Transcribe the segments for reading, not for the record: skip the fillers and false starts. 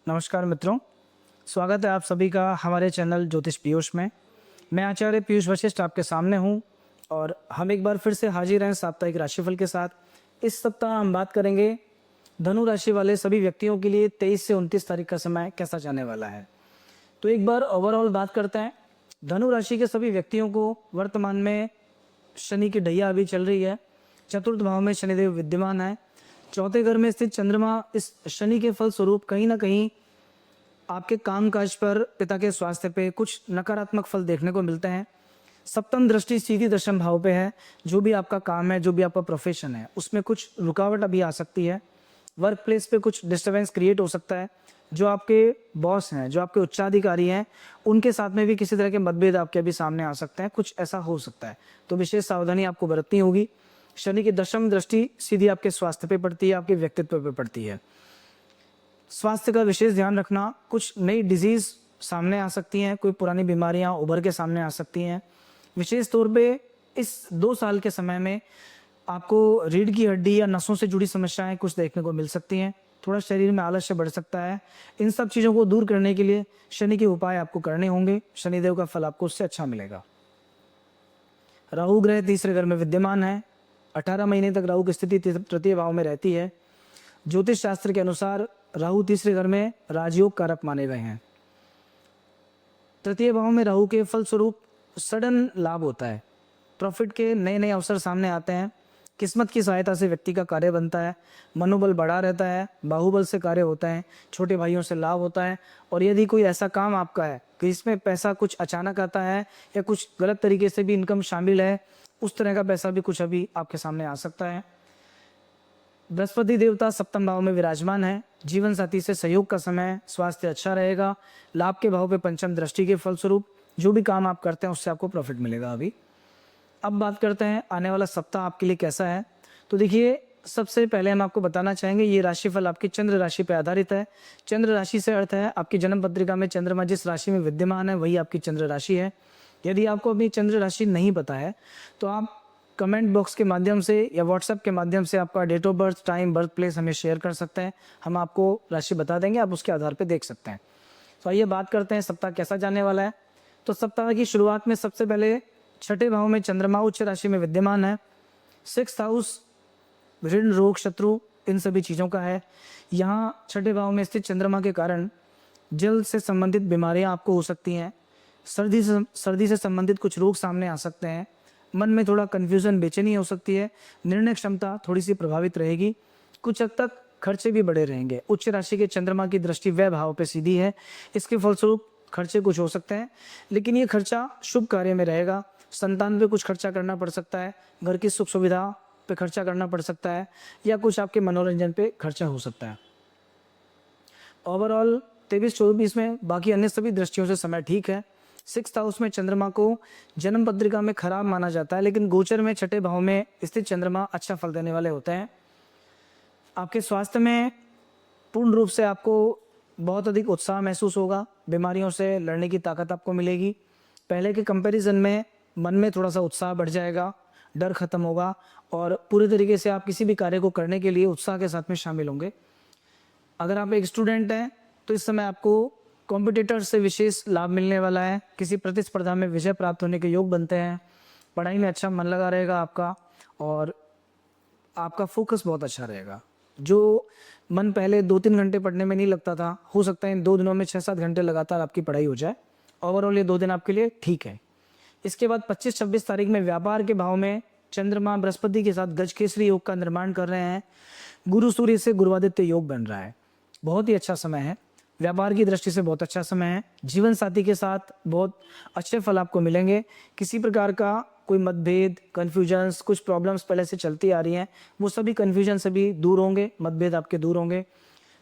नमस्कार मित्रों, स्वागत है आप सभी का हमारे चैनल ज्योतिष पीयूष में। मैं आचार्य पीयूष वशिष्ठ आपके सामने हूं और हम एक बार फिर से हाजिर हैं साप्ताहिक राशिफल के साथ। इस सप्ताह हम बात करेंगे धनु राशि वाले सभी व्यक्तियों के लिए 23 से 29 तारीख का समय कैसा जाने वाला है। तो एक बार ओवरऑल बात करते हैं। धनु राशि के सभी व्यक्तियों को वर्तमान में शनि की ढैया अभी चल रही है। चतुर्थ भाव में शनिदेव विद्यमान है। चौथे घर में स्थित चंद्रमा इस शनि के फल स्वरूप कहीं ना कहीं आपके कामकाज पर, पिता के स्वास्थ्य पे कुछ नकारात्मक फल देखने को मिलते हैं। सप्तम दृष्टि सीधी दशम भाव पे है। जो भी आपका काम है, जो भी आपका प्रोफेशन है, उसमें कुछ रुकावट अभी आ सकती है। वर्क प्लेस पे कुछ डिस्टर्बेंस क्रिएट हो सकता है। जो आपके बॉस हैं, जो आपके उच्चाधिकारी हैं, उनके साथ में भी किसी तरह के मतभेद आपके अभी सामने आ सकते हैं। कुछ ऐसा हो सकता है, तो विशेष सावधानी आपको बरतनी होगी। शनि की दशम दृष्टि सीधी आपके स्वास्थ्य पे पड़ती है, आपके व्यक्तित्व पे पड़ती है। स्वास्थ्य का विशेष ध्यान रखना। कुछ नई डिजीज सामने आ सकती हैं, कोई पुरानी बीमारियां उभर के सामने आ सकती हैं। विशेष तौर पे इस 2 साल के समय में आपको रीढ़ की हड्डी या नसों से जुड़ी समस्याएं कुछ देखने को मिल सकती हैं। थोड़ा शरीर में आलस्य बढ़ सकता है। इन सब चीज़ों को दूर करने के लिए शनि के उपाय आपको करने होंगे। शनिदेव का फल आपको उससे अच्छा मिलेगा। राहु ग्रह तीसरे घर में विद्यमान है। 18 महीने तक राहु की स्थिति तृतीय भाव में रहती है। ज्योतिष शास्त्र के अनुसार राहु तीसरे घर में राजयोग कारक माने गए हैं। तृतीय भाव में राहु के फलस्वरूप सडन लाभ होता है। प्रॉफिट के नए नए अवसर सामने आते हैं। किस्मत की सहायता से व्यक्ति का कार्य बनता है। मनोबल बढ़ा रहता है। बाहुबल से कार्य होता है। छोटे भाइयों से लाभ होता है। और यदि कोई ऐसा काम आपका है कि इसमें पैसा कुछ अचानक आता है या कुछ गलत तरीके से भी इनकम शामिल है, उस तरह का पैसा भी कुछ अभी आपके सामने आ सकता है। बृहस्पति देवता सप्तम भाव में विराजमान है। जीवन साथी से सहयोग का समय। स्वास्थ्य अच्छा रहेगा। लाभ के भाव पे पंचम दृष्टि के फलस्वरूप जो भी काम आप करते हैं उससे आपको प्रॉफिट मिलेगा अभी। अब बात करते हैं आने वाला सप्ताह आपके लिए कैसा है। तो देखिए, सबसे पहले हम आपको बताना चाहेंगे ये राशिफल आपकी चंद्र राशि पर आधारित है। चंद्र राशि से अर्थ है आपकी जन्म पत्रिका में चंद्रमा जिस राशि में विद्यमान है वही आपकी चंद्र राशि है। यदि आपको अपनी चंद्र राशि नहीं पता है तो आप कमेंट बॉक्स के माध्यम से या व्हाट्सएप के माध्यम से आपका date of birth, time, birth place हमें शेयर कर सकते हैं। हम आपको राशि बता देंगे, आप उसके आधार पर देख सकते हैं। तो आइए बात करते हैं सप्ताह कैसा जाने वाला है। तो सप्ताह की शुरुआत में सबसे पहले छठे भाव में चंद्रमा उच्च राशि में विद्यमान है। 6th हाउस ऋण, रोग, शत्रु, इन सभी चीज़ों का है। यहाँ छठे भाव में स्थित चंद्रमा के कारण जल्द से संबंधित बीमारियाँ आपको हो सकती हैं। सर्दी से संबंधित कुछ रोग सामने आ सकते हैं। मन में थोड़ा कन्फ्यूजन, बेचैनी हो सकती है। निर्णय क्षमता थोड़ी सी प्रभावित रहेगी। कुछ हद तक खर्चे भी बढ़े रहेंगे। उच्च राशि के चंद्रमा की दृष्टि व्यय भाव पे सीधी है। इसके फलस्वरूप खर्चे कुछ हो सकते हैं, लेकिन ये खर्चा शुभ कार्य में रहेगा। संतान पे कुछ खर्चा करना पड़ सकता है। घर की सुख सुविधा पे खर्चा करना पड़ सकता है, या कुछ आपके मनोरंजन पे खर्चा हो सकता है। ओवरऑल 23-24 में बाकी अन्य सभी दृष्टियों से समय ठीक है। 6th हाउस में चंद्रमा को जन्म पत्रिका में खराब माना जाता है, लेकिन गोचर में छठे भाव में स्थित चंद्रमा अच्छा फल देने वाले होते हैं। आपके स्वास्थ्य में पूर्ण रूप से आपको बहुत अधिक उत्साह महसूस होगा। बीमारियों से लड़ने की ताकत आपको मिलेगी। पहले के कंपैरिजन में मन में थोड़ा सा उत्साह बढ़ जाएगा, डर खत्म होगा और पूरे तरीके से आप किसी भी कार्य को करने के लिए उत्साह के साथ में शामिल होंगे। अगर आप एक स्टूडेंट हैं तो इस समय आपको कॉम्पिटिटर से विशेष लाभ मिलने वाला है। किसी प्रतिस्पर्धा में विजय प्राप्त होने के योग बनते हैं। पढ़ाई में अच्छा मन लगा रहेगा आपका और आपका फोकस बहुत अच्छा रहेगा। जो मन पहले 2-3 घंटे पढ़ने में नहीं लगता था, हो सकता है इन 2 दिनों में 6-7 घंटे लगातार आपकी पढ़ाई हो जाए। ओवरऑल ये 2 दिन आपके लिए ठीक है। इसके बाद 25-26 तारीख में व्यापार के भाव में चंद्रमा बृहस्पति के साथ गजकेसरी योग का निर्माण कर रहे हैं। गुरु सूर्य से गुरुआदित्य योग बन रहा है। बहुत ही अच्छा समय है। व्यापार की दृष्टि से बहुत अच्छा समय है। जीवन साथी के साथ बहुत अच्छे फल आपको मिलेंगे। किसी प्रकार का कोई मतभेद, कन्फ्यूजन्स, कुछ प्रॉब्लम्स पहले से चलती आ रही हैं, वो सभी कन्फ्यूजन से भी दूर होंगे। मतभेद आपके दूर होंगे।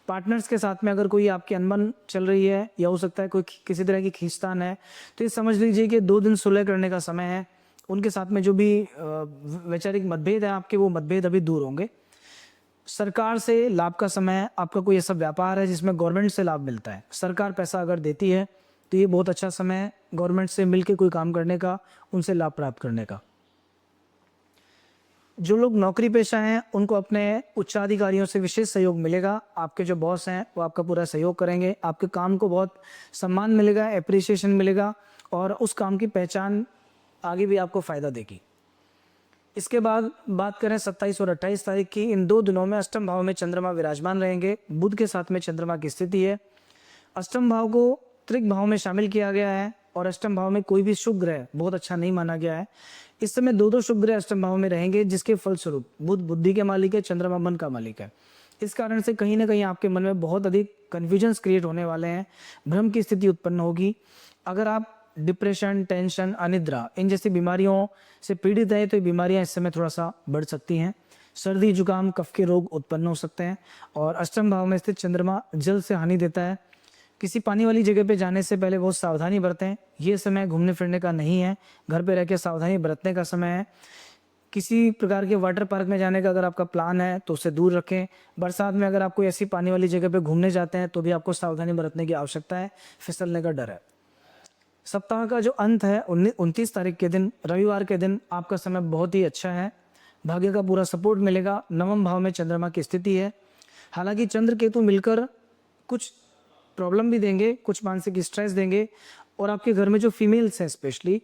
पार्टनर्स के साथ में अगर कोई आपकी अनबन चल रही है या हो सकता है कोई किसी तरह की खींचतान है, तो ये समझ लीजिए कि 2 दिन सुलह करने का समय है। उनके साथ में जो भी वैचारिक मतभेद है आपके, वो मतभेद अभी दूर होंगे। सरकार से लाभ का समय है। आपका कोई ऐसा व्यापार है जिसमें गवर्नमेंट से लाभ मिलता है, सरकार पैसा अगर देती है तो ये बहुत अच्छा समय है गवर्नमेंट से मिलकर कोई काम करने का, उनसे लाभ प्राप्त करने का। जो लोग नौकरी पेशा हैं उनको अपने उच्चाधिकारियों से विशेष सहयोग मिलेगा। आपके जो बॉस हैं वो आपका पूरा सहयोग करेंगे, आपके काम को बहुत सम्मान मिलेगा, एप्रिसिएशन मिलेगा और उस काम की पहचान आगे भी आपको फ़ायदा देगी। इसके बाद बात करें 27 और 28 तारीख की, इन 2 दिनों में अष्टम भाव में चंद्रमा विराजमान रहेंगे। बुध के साथ में चंद्रमा की स्थिति है। अष्टम भाव को त्रिक भाव में शामिल किया गया है और अष्टम भाव में कोई भी शुभ ग्रह बहुत अच्छा नहीं माना गया है। इस समय 2 शुभ ग्रह अष्टम भाव में रहेंगे, जिसके फलस्वरूप बुध बुद्धि के मालिक है, चंद्रमा मन का मालिक है। इस कारण से कहीं ना कहीं आपके मन में बहुत अधिक कन्फ्यूजन्स क्रिएट होने वाले हैं, भ्रम की स्थिति उत्पन्न होगी। अगर आप डिप्रेशन, टेंशन, अनिद्रा इन जैसी बीमारियों से पीड़ित है तो ये बीमारियां इस समय थोड़ा सा बढ़ सकती हैं। सर्दी, जुकाम, कफ के रोग उत्पन्न हो सकते हैं। और अष्टम भाव में स्थित चंद्रमा जल से हानि देता है। किसी पानी वाली जगह पे जाने से पहले बहुत सावधानी बरतें। ये समय घूमने फिरने का नहीं है, घर पे रह के सावधानी बरतने का समय है। किसी प्रकार के वाटर पार्क में जाने का अगर आपका प्लान है तो उसे दूर रखें। बरसात में अगर आप कोई ऐसी पानी वाली जगह पे घूमने जाते हैं तो भी आपको सावधानी बरतने की आवश्यकता है, फिसलने का डर है। सप्ताह का जो अंत है 29 तारीख के दिन, रविवार के दिन, आपका समय बहुत ही अच्छा है। भाग्य का पूरा सपोर्ट मिलेगा। नवम भाव में चंद्रमा की स्थिति है। हालांकि चंद्र केतु मिलकर कुछ प्रॉब्लम भी देंगे, कुछ मानसिक स्ट्रेस देंगे और आपके घर में जो फीमेल्स हैं, स्पेशली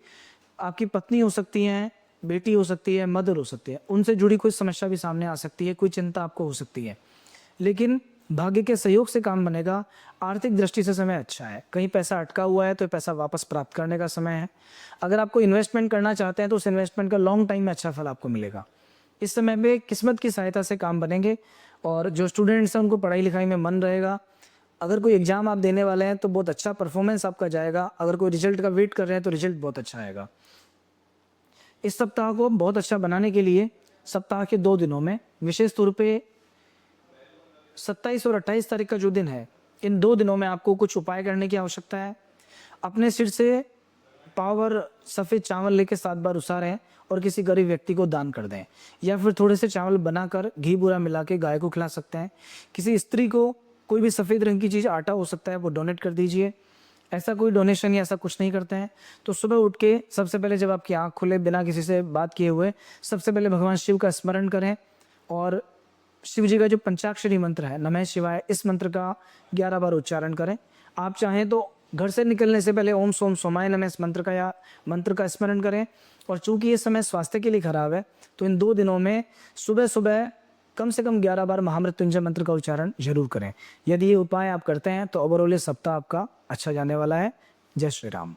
आपकी पत्नी हो सकती हैं, बेटी हो सकती है, मदर हो सकती है, उनसे जुड़ी कोई समस्या भी सामने आ सकती है, कोई चिंता आपको हो सकती है। लेकिन भाग्य के सहयोग से काम बनेगा। आर्थिक दृष्टि से समय अच्छा है। कहीं पैसा अटका हुआ है तो पैसा वापस प्राप्त करने का समय है। अगर आपको इन्वेस्टमेंट करना चाहते हैं तो उस इन्वेस्टमेंट का लॉन्ग टाइम में अच्छा फल आपको मिलेगा। इस समय में किस्मत की सहायता से काम बनेंगे और जो स्टूडेंट्स हैं उनको पढ़ाई लिखाई में मन रहेगा। अगर कोई एग्जाम आप देने वाले हैं तो बहुत अच्छा परफॉर्मेंस आपका जाएगा। अगर कोई रिजल्ट का वेट कर रहे हैं तो रिजल्ट बहुत अच्छा आएगा। इस सप्ताह को बहुत अच्छा बनाने के लिए सप्ताह के 2 दिनों में, विशेष तौर पे 27 और 28 तारीख का जो दिन है, इन 2 दिनों में आपको कुछ उपाय करने की आवश्यकता है। अपने सिर से पावर सफ़ेद चावल लेके 7 बार उसारें और किसी गरीब व्यक्ति को दान कर दें, या फिर थोड़े से चावल बनाकर घी बूरा मिला के गाय को खिला सकते हैं। किसी स्त्री को कोई भी सफ़ेद रंग की चीज़, आटा हो सकता है, वो डोनेट कर दीजिए। ऐसा कोई डोनेशन या ऐसा कुछ नहीं करते हैं तो सुबह उठ के सबसे पहले जब आपकी आँख खुले, बिना किसी से बात किए हुए, सबसे पहले भगवान शिव का स्मरण करें और शिव जी का जो पंचाक्षरी मंत्र है नमः शिवाय, इस मंत्र का 11 बार उच्चारण करें। आप चाहें तो घर से निकलने से पहले ओम सोम सोमाय नमः इस मंत्र का स्मरण करें। और चूंकि ये समय स्वास्थ्य के लिए खराब है तो इन 2 दिनों में सुबह सुबह कम से कम 11 बार महामृत्युंजय मंत्र का उच्चारण जरूर करें। यदि ये उपाय आप करते हैं तो ओवरऑल ये सप्ताह आपका अच्छा जाने वाला है। जय श्री राम।